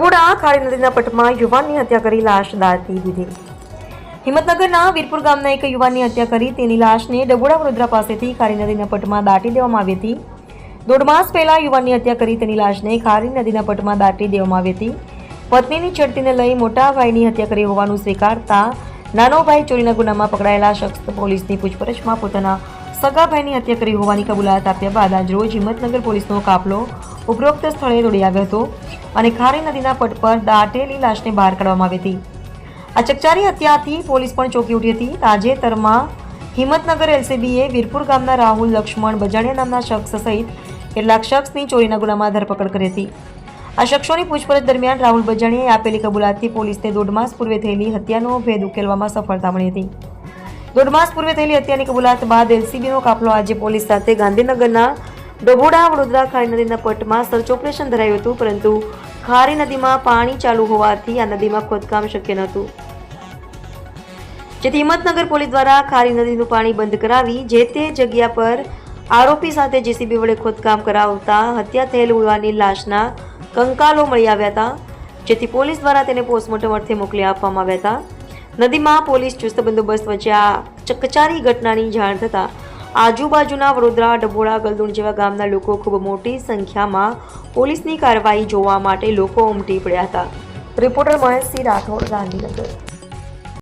ડબોડા ખારી નદીના પટમાં યુવાનની હત્યા કરી લાશ દાટી દીધી. હિંમતનગરના વીરપુર ગામના એક યુવાનની હત્યા કરી તેની લાશને ડબોડા વડોદરા પાસેથી ખારી નદીના પટમાં દાટી દેવામાં આવી હતી. 1.5 માસ પહેલા યુવાનની હત્યા કરી તેની લાશને ખારી નદીના પટમાં દાટી દેવામાં આવી હતી. પત્નીની છેડતીને લઈ મોટા ભાઈની હત્યા કરી હોવાનું સ્વીકારતા નાનો ભાઈ ચોરીના ગુનામાં પકડાયેલા શખ્સ પોલીસની પૂછપરછમાં પોતાના સગા ભાઈની હત્યા કરી હોવાની કબૂલાત આપ્યા બાદ આજ રોજ હિંમતનગર પોલીસનો કાફલો ઉપરોક્ત સ્થળે દોડી આવ્યો હતો અને ખારી નદીના પટ પર દાટેલી લાશને બહાર કાઢવામાં આવી હતી. આ ચકચારી હત્યાથી પોલીસ પણ ચોંકી ઉઠી હતી. તાજેતરમાં હિંમતનગર એલસીબીએ વીરપુર ગામના રાહુલ લક્ષ્મણ બજાણિયા નામના શખ્સ સહિત કેટલાક શખ્સની ચોરીના ગુનામાં ધરપકડ કરી હતી. આ શખ્સોની પૂછપરછ દરમિયાન રાહુલ બજાણિયાએ આપેલી કબૂલાતથી પોલીસને 1.5 માસ પૂર્વે થયેલી હત્યાનો ભેદ ઉકેલવામાં સફળતા મળી હતી. 1.5 માસ પૂર્વે થયેલી હત્યાની કબૂલાત બાદ એલસીબીનો કાફલો આજે પોલીસ સાથે ગાંધીનગરના ડબોડા વડોદરા ખારી નદીના પટમાં સર્ચ ઓપરેશન ધરાયું હતું, પરંતુ ખારી નદીમાં પાણી ચાલુ હોવાથી આ નદીમાં ખોદકામ શક્ય નહોતું, જેથી હિંમતનગર પોલીસ દ્વારા ખારી નદીનું પાણી બંધ કરાવી જે તે જગ્યા પર આરોપી સાથે જેસીબી વડે ખોદકામ કરાવતા હત્યા થયેલ યુવાનની લાશના કંકાલો મળી આવ્યા હતા, જેથી પોલીસ દ્વારા તેને પોસ્ટમોર્ટમ અર્થે મોકલી આપવામાં આવ્યા હતા. નદીમાં પોલીસ ચુસ્ત બંદોબસ્ત વચ્ચે આ ચકચારી ઘટનાની જાણ થતાં આજુબાજુના વડોદરા, ડબોડા, ગલદુણ જેવા ગામના લોકો ખૂબ મોટી સંખ્યામાં પોલીસની કાર્યવાહી જોવા માટે લોકો ઉમટી પડ્યા હતા. રિપોર્ટર મહેશસિંહ રાઠોડ, ગાંધીનગર.